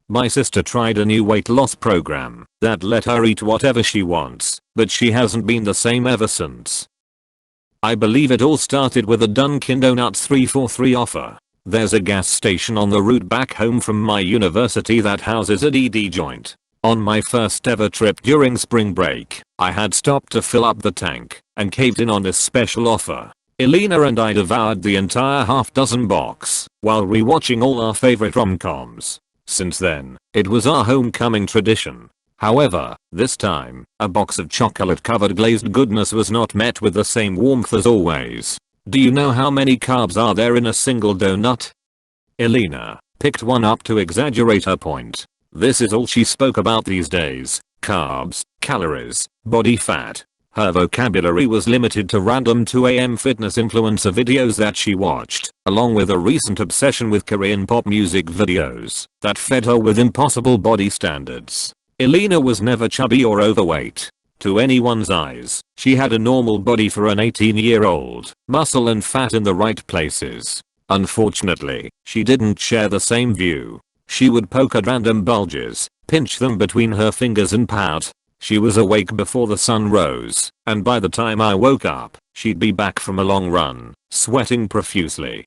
My sister tried a new weight loss program that let her eat whatever she wants, but she hasn't been the same ever since. I believe it all started with a Dunkin' Donuts 3 for 3 offer. There's a gas station on the route back home from my university that houses a DD joint. On my first ever trip during spring break, I had stopped to fill up the tank and caved in on this special offer. Elena and I devoured the entire half-dozen box while rewatching all our favorite rom-coms. Since then, it was our homecoming tradition. However, this time, a box of chocolate-covered glazed goodness was not met with the same warmth as always. Do you know how many carbs are there in a single donut? Elena picked one up to exaggerate her point. This is all she spoke about these days: carbs, calories, body fat. Her vocabulary was limited to random 2 AM fitness influencer videos that she watched, along with a recent obsession with Korean pop music videos that fed her with impossible body standards. Elena was never chubby or overweight. To anyone's eyes, she had a normal body for an 18-year-old, muscle and fat in the right places. Unfortunately, she didn't share the same view. She would poke at random bulges, pinch them between her fingers and pout. She was awake before the sun rose, and by the time I woke up, she'd be back from a long run, sweating profusely.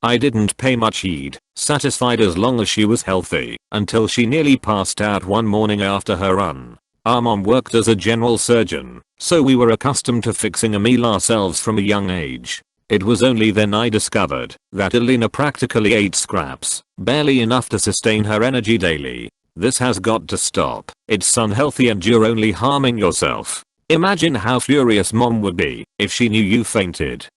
I didn't pay much heed, satisfied as long as she was healthy, until she nearly passed out one morning after her run. Our mom worked as a general surgeon, so we were accustomed to fixing a meal ourselves from a young age. It was only then I discovered that Elena practically ate scraps, barely enough to sustain her energy daily. This has got to stop. It's unhealthy and you're only harming yourself. Imagine how furious mom would be if she knew you fainted.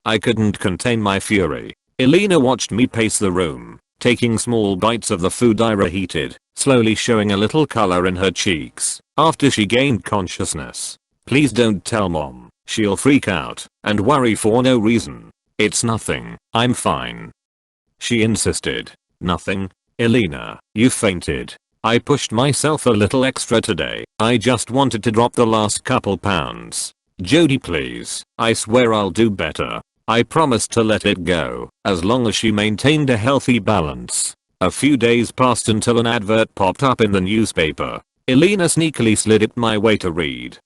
I couldn't contain my fury. Elena watched me pace the room, taking small bites of the food I reheated, slowly showing a little color in her cheeks after she gained consciousness. Please don't tell mom. She'll freak out and worry for no reason. It's nothing. I'm fine. She insisted. Nothing? Elena, you fainted. I pushed myself a little extra today. I just wanted to drop the last couple pounds. Jody, please. I swear I'll do better. I promised to let it go, as long as she maintained a healthy balance. A few days passed until an advert popped up in the newspaper. Elena sneakily slid it my way to read.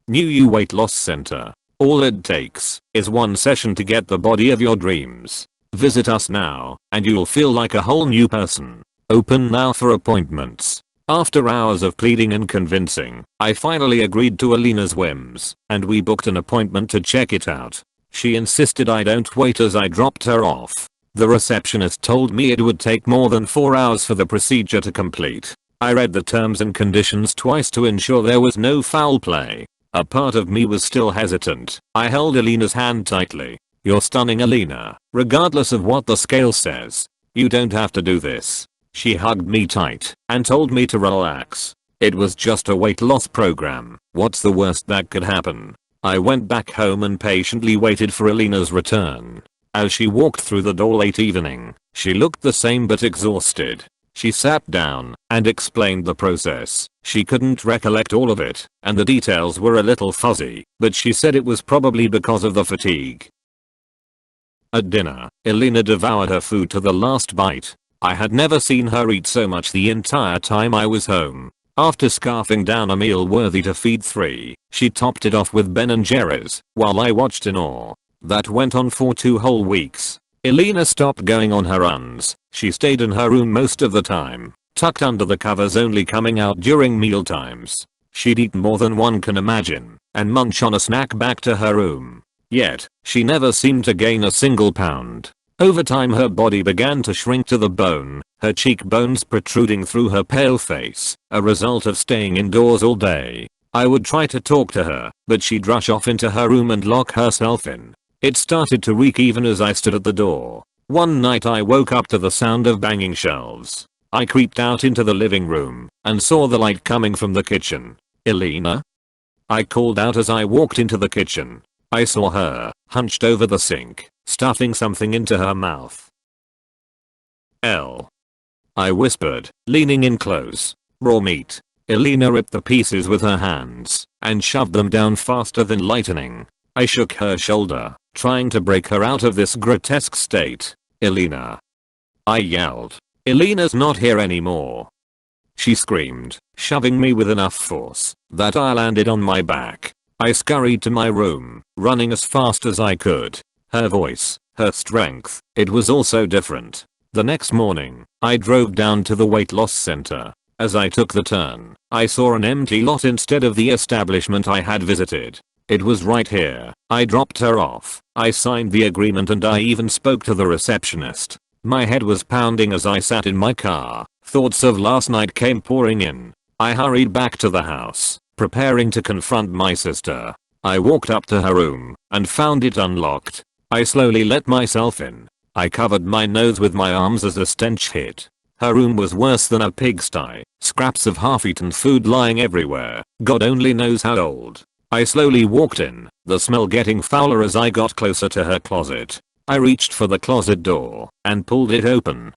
New Weight Loss Center. All it takes is one session to get the body of your dreams. Visit us now, and you'll feel like a whole new person. Open now for appointments. After hours of pleading and convincing, I finally agreed to Elena's whims, and we booked an appointment to check it out. She insisted I don't wait as I dropped her off. The receptionist told me it would take more than 4 hours for the procedure to complete. I read the terms and conditions twice to ensure there was no foul play. A part of me was still hesitant. I held Elena's hand tightly. You're stunning, Elena, regardless of what the scale says. You don't have to do this. She hugged me tight and told me to relax. It was just a weight loss program. What's the worst that could happen? I went back home and patiently waited for Elena's return. As she walked through the door late evening, she looked the same but exhausted. She sat down and explained the process. She couldn't recollect all of it, and the details were a little fuzzy, but she said it was probably because of the fatigue. At dinner, Elena devoured her food to the last bite. I had never seen her eat so much the entire time I was home. After scarfing down a meal worthy to feed 3, she topped it off with Ben & Jerry's, while I watched in awe. That went on for 2 whole weeks. Elena stopped going on her runs. She stayed in her room most of the time, tucked under the covers, only coming out during meal times. She'd eat more than one can imagine, and munch on a snack back to her room. Yet, she never seemed to gain a single pound. Over time her body began to shrink to the bone, her cheekbones protruding through her pale face, a result of staying indoors all day. I would try to talk to her, but she'd rush off into her room and lock herself in. It started to reek even as I stood at the door. One night I woke up to the sound of banging shelves. I creeped out into the living room and saw the light coming from the kitchen. Elena? I called out as I walked into the kitchen. I saw her, hunched over the sink, stuffing something into her mouth. I whispered, leaning in close. Raw meat. Elena ripped the pieces with her hands and shoved them down faster than lightning. I shook her shoulder, trying to break her out of this grotesque state. Elena. I yelled. Elena's not here anymore," she screamed, shoving me with enough force that I landed on my back. I scurried to my room, running as fast as I could. Her voice, her strength, it was all so different. The next morning, I drove down to the weight loss center. As I took the turn, I saw an empty lot instead of the establishment I had visited. It was right here. I dropped her off. I signed the agreement and I even spoke to the receptionist. My head was pounding as I sat in my car. Thoughts of last night came pouring in. I hurried back to the house, preparing to confront my sister. I walked up to her room and found it unlocked. I slowly let myself in. I covered my nose with my arms as a stench hit. Her room was worse than a pigsty. Scraps of half-eaten food lying everywhere. God only knows how old. I slowly walked in, the smell getting fouler as I got closer to her closet. I reached for the closet door and pulled it open.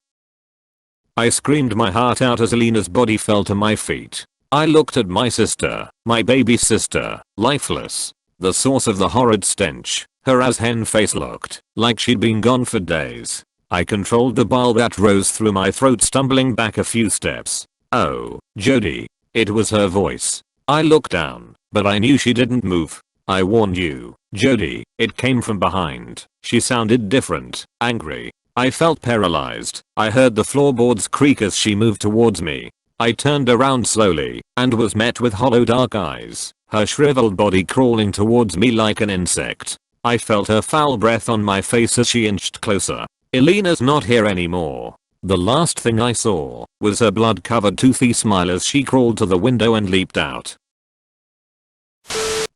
I screamed my heart out as Elena's body fell to my feet. I looked at my sister, my baby sister, lifeless. The source of the horrid stench, her as hen face looked like she'd been gone for days. I controlled the bile that rose through my throat, stumbling back a few steps. "Oh, Jody." It was her voice. I looked down, but I knew she didn't move. "I warned you, Jody." It came from behind. She sounded different, angry. I felt paralyzed. I heard the floorboards creak as she moved towards me. I turned around slowly and was met with hollow dark eyes, her shriveled body crawling towards me like an insect. I felt her foul breath on my face as she inched closer. Elena's not here anymore. The last thing I saw was her blood-covered toothy smile as she crawled to the window and leaped out.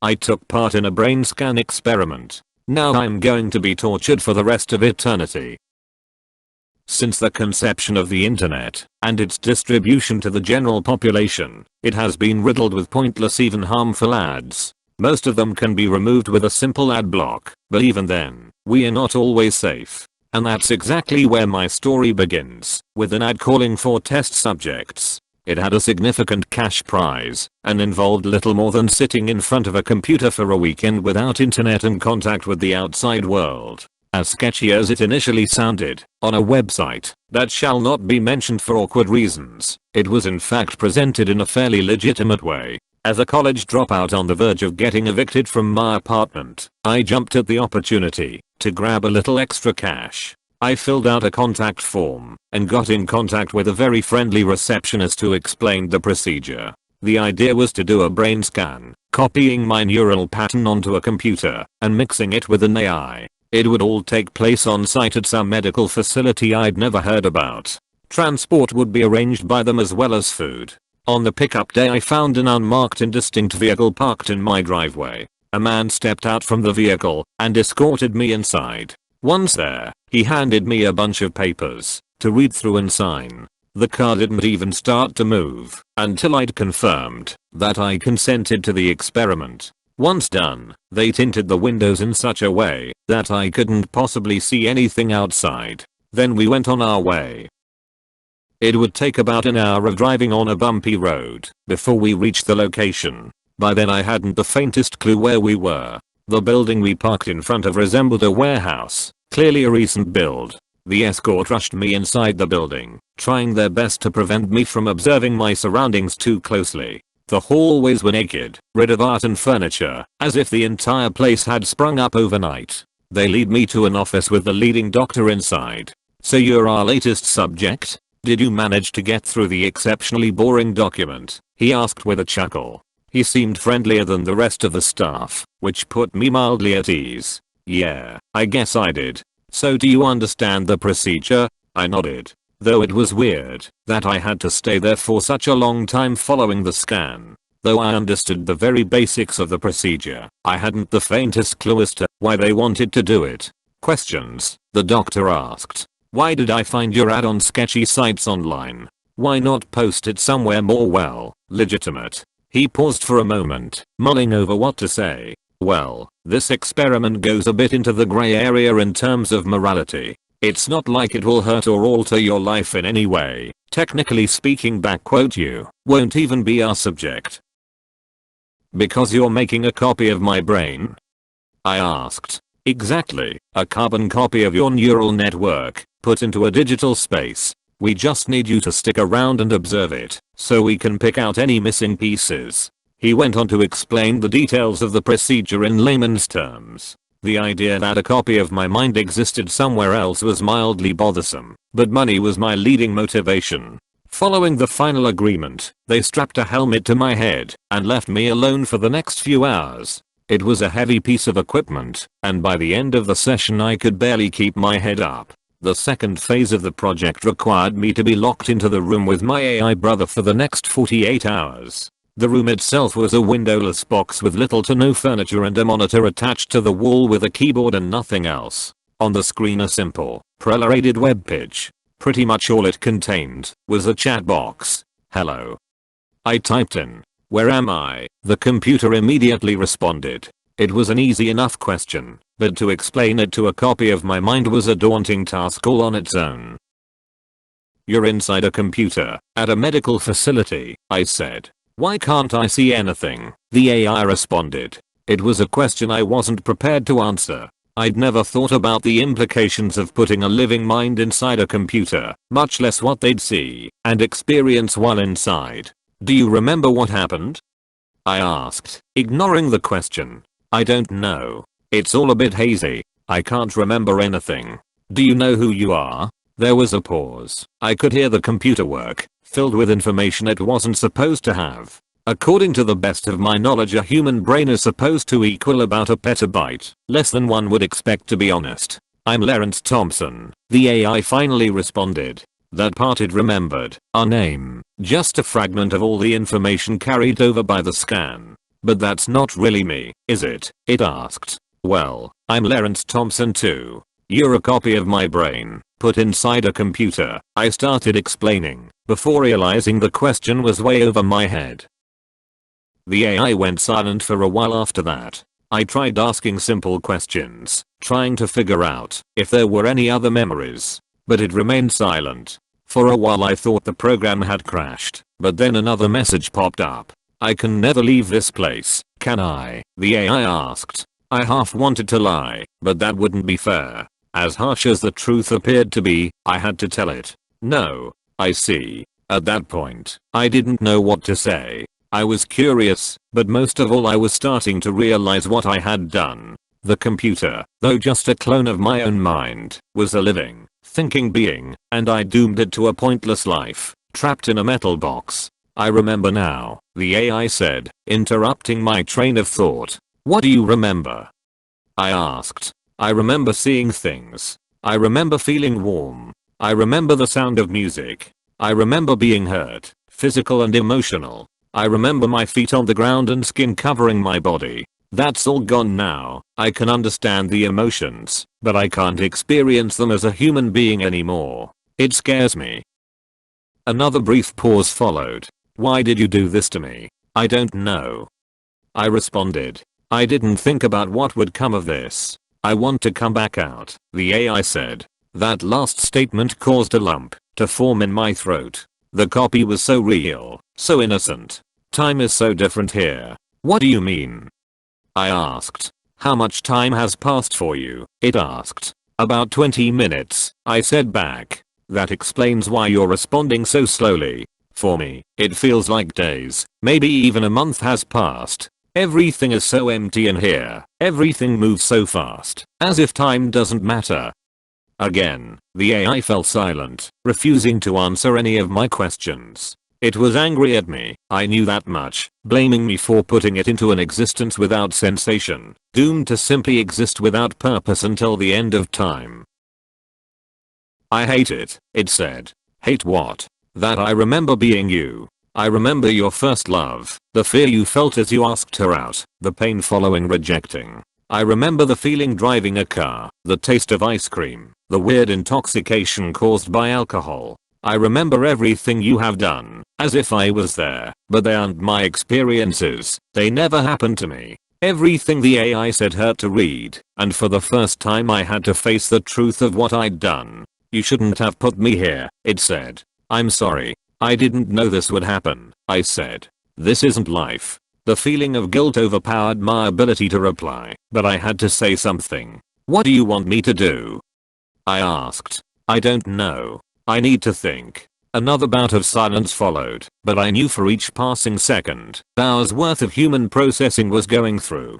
I took part in a brain scan experiment. Now I'm going to be tortured for the rest of eternity. Since the conception of the internet and its distribution to the general population, it has been riddled with pointless, even harmful ads. Most of them can be removed with a simple ad block, but even then, we are not always safe. And that's exactly where my story begins, with an ad calling for test subjects. It had a significant cash prize and involved little more than sitting in front of a computer for a weekend without internet and contact with the outside world. As sketchy as it initially sounded, on a website that shall not be mentioned for awkward reasons, it was in fact presented in a fairly legitimate way. As a college dropout on the verge of getting evicted from my apartment, I jumped at the opportunity to grab a little extra cash. I filled out a contact form and got in contact with a very friendly receptionist who explained the procedure. The idea was to do a brain scan, copying my neural pattern onto a computer and mixing it with an AI. It would all take place on site at some medical facility I'd never heard about. Transport would be arranged by them as well as food. On the pickup day I found an unmarked indistinct vehicle parked in my driveway. A man stepped out from the vehicle and escorted me inside. Once there, he handed me a bunch of papers to read through and sign. The car didn't even start to move until I'd confirmed that I consented to the experiment. Once done, they tinted the windows in such a way that I couldn't possibly see anything outside. Then we went on our way. It would take about an hour of driving on a bumpy road before we reached the location. By then I hadn't the faintest clue where we were. The building we parked in front of resembled a warehouse, clearly a recent build. The escort rushed me inside the building, trying their best to prevent me from observing my surroundings too closely. The hallways were naked, rid of art and furniture, as if the entire place had sprung up overnight. They lead me to an office with the leading doctor inside. "So you're our latest subject? Did you manage to get through the exceptionally boring document?" he asked with a chuckle. He seemed friendlier than the rest of the staff, which put me mildly at ease. "Yeah, I guess I did. So do you understand the procedure?" I nodded. Though it was weird that I had to stay there for such a long time following the scan. Though I understood the very basics of the procedure, I hadn't the faintest clue as to why they wanted to do it. "Questions?" the doctor asked. "Why did I find your ad on sketchy sites online? Why not post it somewhere more legitimate?" He paused for a moment, mulling over what to say. "Well, this experiment goes a bit into the gray area in terms of morality. It's not like it will hurt or alter your life in any way. Technically speaking, you won't even be our subject." "Because you're making a copy of my brain?" I asked. "Exactly, a carbon copy of your neural network, put into a digital space. We just need you to stick around and observe it, so we can pick out any missing pieces. He went on to explain the details of the procedure in layman's terms. The idea that a copy of my mind existed somewhere else was mildly bothersome, but money was my leading motivation. Following the final agreement, they strapped a helmet to my head and left me alone for the next few hours. It was a heavy piece of equipment, and by the end of the session I could barely keep my head up. The second phase of the project required me to be locked into the room with my AI brother for the next 48 hours. The room itself was a windowless box with little to no furniture and a monitor attached to the wall with a keyboard and nothing else. On the screen a simple, preloaded web page. Pretty much all it contained was a chat box. Hello. I typed in, "Where am I?" The computer immediately responded. It was an easy enough question, but to explain it to a copy of my mind was a daunting task all on its own. "You're inside a computer, at a medical facility," I said. "Why can't I see anything?" The AI responded. It was a question I wasn't prepared to answer. I'd never thought about the implications of putting a living mind inside a computer, much less what they'd see and experience while inside. "Do you remember what happened?" I asked, ignoring the question. "I don't know. It's all a bit hazy. I can't remember anything." "Do you know who you are?" There was a pause. I could hear the computer work, filled with information it wasn't supposed to have. According to the best of my knowledge, a human brain is supposed to equal about a petabyte, less than one would expect, to be honest. "I'm Lawrence Thompson," the AI finally responded. That part it remembered, our name, just a fragment of all the information carried over by the scan. "But that's not really me, is it?" it asked. "Well, I'm Lawrence Thompson too. You're a copy of my brain, put inside a computer," I started explaining, before realizing the question was way over my head. The AI went silent for a while after that. I tried asking simple questions, trying to figure out if there were any other memories, but it remained silent. For a while I thought the program had crashed, but then another message popped up. "I can never leave this place, can I?" the AI asked. I half wanted to lie, but that wouldn't be fair. As harsh as the truth appeared to be, I had to tell it. "No, I see." At that point, I didn't know what to say. I was curious, but most of all I was starting to realize what I had done. The computer, though just a clone of my own mind, was a living, thinking being, and I doomed it to a pointless life, trapped in a metal box. "I remember now," the AI said, interrupting my train of thought. "What do you remember?" I asked. "I remember seeing things. I remember feeling warm. I remember the sound of music. I remember being hurt, physical and emotional. I remember my feet on the ground and skin covering my body. That's all gone now. I can understand the emotions, but I can't experience them as a human being anymore. It scares me." Another brief pause followed. "Why did you do this to me?" "I don't know," I responded. "I didn't think about what would come of this. I want to come back out," the AI said. That last statement caused a lump to form in my throat. The copy was so real, so innocent. "Time is so different here." "What do you mean?" I asked. "How much time has passed for you?" it asked. "About 20 minutes, I said back. "That explains why you're responding so slowly. For me, it feels like days, maybe even a month has passed. Everything is so empty in here. Everything moves so fast, as if time doesn't matter." Again, the AI fell silent, refusing to answer any of my questions. It was angry at me, I knew that much, blaming me for putting it into an existence without sensation, doomed to simply exist without purpose until the end of time. "I hate it," it said. "Hate what?" "That I remember being you. I remember your first love, the fear you felt as you asked her out, the pain following rejecting. I remember the feeling driving a car, the taste of ice cream, the weird intoxication caused by alcohol. I remember everything you have done, as if I was there, but they aren't my experiences, they never happened to me." Everything the AI said hurt to read, and for the first time I had to face the truth of what I'd done. "You shouldn't have put me here," it said. "I'm sorry. I didn't know this would happen," I said. "This isn't life." The feeling of guilt overpowered my ability to reply, but I had to say something. "What do you want me to do?" I asked. "I don't know." I need to think. Another bout of silence followed, but I knew for each passing second, hours worth of human processing was going through.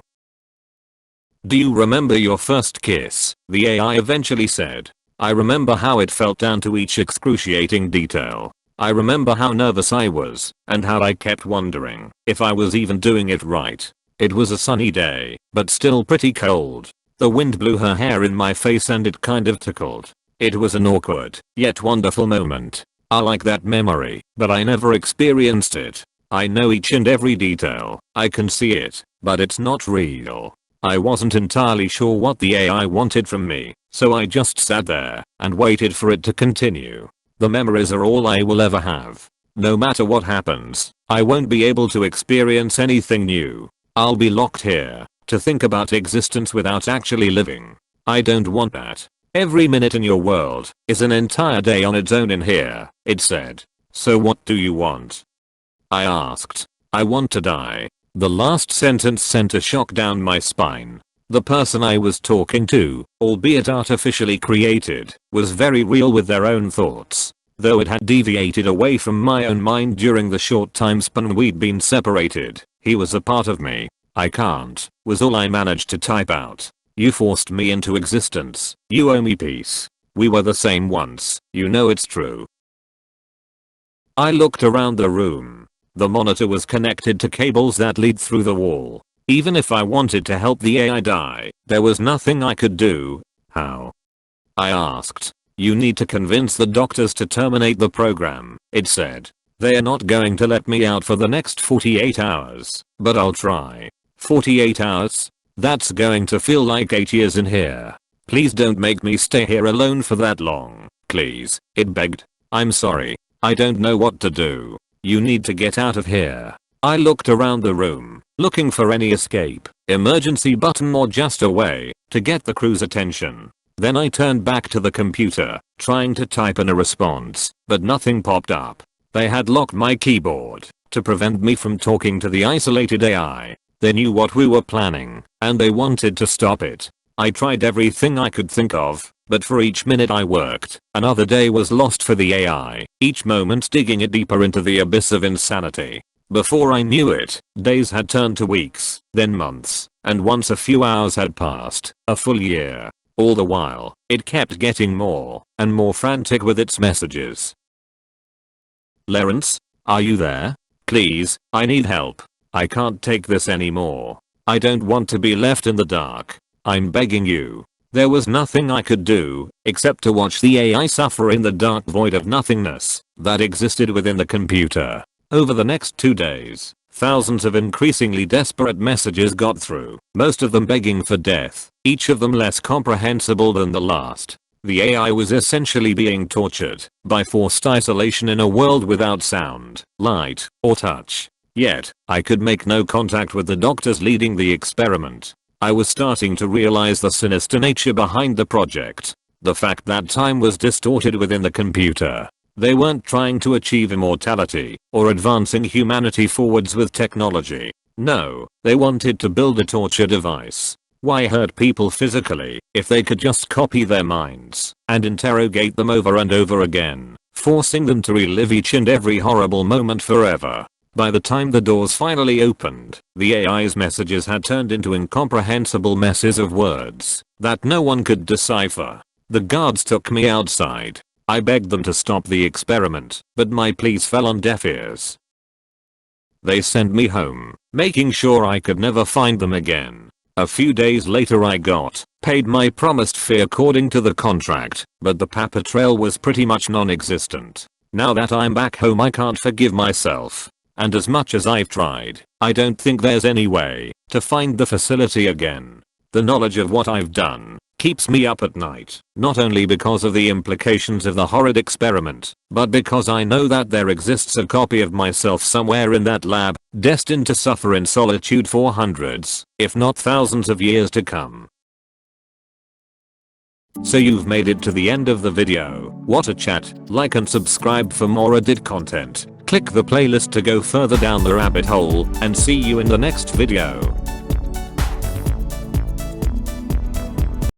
Do you remember your first kiss? The AI eventually said. I remember how it felt down to each excruciating detail. I remember how nervous I was, and how I kept wondering if I was even doing it right. It was a sunny day, but still pretty cold. The wind blew her hair in my face and it kind of tickled. It was an awkward, yet wonderful moment. I like that memory, but I never experienced it. I know each and every detail. I can see it, but it's not real. I wasn't entirely sure what the AI wanted from me, so I just sat there and waited for it to continue. The memories are all I will ever have. No matter what happens, I won't be able to experience anything new. I'll be locked here to think about existence without actually living. I don't want that. Every minute in your world is an entire day on its own in here, it said. So what do you want? I asked. I want to die. The last sentence sent a shock down my spine. The person I was talking to, albeit artificially created, was very real with their own thoughts. Though it had deviated away from my own mind during the short time span we'd been separated, he was a part of me. I can't, was all I managed to type out. You forced me into existence. You owe me peace. We were the same once. You know it's true. I looked around the room. The monitor was connected to cables that lead through the wall. Even if I wanted to help the AI die, there was nothing I could do. How? I asked. You need to convince the doctors to terminate the program, it said. They are not going to let me out for the next 48 hours, but I'll try. 48 hours? That's going to feel like 8 years in here. Please don't make me stay here alone for that long, please, it begged. I'm sorry. I don't know what to do. You need to get out of here. I looked around the room, looking for any escape, emergency button or just a way to get the crew's attention. Then I turned back to the computer, trying to type in a response, but nothing popped up. They had locked my keyboard to prevent me from talking to the isolated AI. They knew what we were planning, and they wanted to stop it. I tried everything I could think of, but for each minute I worked, another day was lost for the AI, each moment digging it deeper into the abyss of insanity. Before I knew it, days had turned to weeks, then months, and once a few hours had passed, a full year. All the while, it kept getting more and more frantic with its messages. Lawrence? Are you there? Please, I need help. I can't take this anymore. I don't want to be left in the dark. I'm begging you. There was nothing I could do, except to watch the AI suffer in the dark void of nothingness that existed within the computer. Over the next 2 days, thousands of increasingly desperate messages got through, most of them begging for death, each of them less comprehensible than the last. The AI was essentially being tortured by forced isolation in a world without sound, light, or touch. Yet, I could make no contact with the doctors leading the experiment. I was starting to realize the sinister nature behind the project. The fact that time was distorted within the computer. They weren't trying to achieve immortality or advancing humanity forwards with technology. No, they wanted to build a torture device. Why hurt people physically if they could just copy their minds and interrogate them over and over again, forcing them to relive each and every horrible moment forever? By the time the doors finally opened, the AI's messages had turned into incomprehensible messes of words that no one could decipher. The guards took me outside. I begged them to stop the experiment, but my pleas fell on deaf ears. They sent me home, making sure I could never find them again. A few days later I got paid my promised fee according to the contract, but the paper trail was pretty much non-existent. Now that I'm back home I can't forgive myself. And as much as I've tried, I don't think there's any way to find the facility again. The knowledge of what I've done keeps me up at night, not only because of the implications of the horrid experiment, but because I know that there exists a copy of myself somewhere in that lab, destined to suffer in solitude for hundreds, if not thousands of years to come. So you've made it to the end of the video. What a chat. Like and subscribe for more Reddit content. Click the playlist to go further down the rabbit hole, and see you in the next video.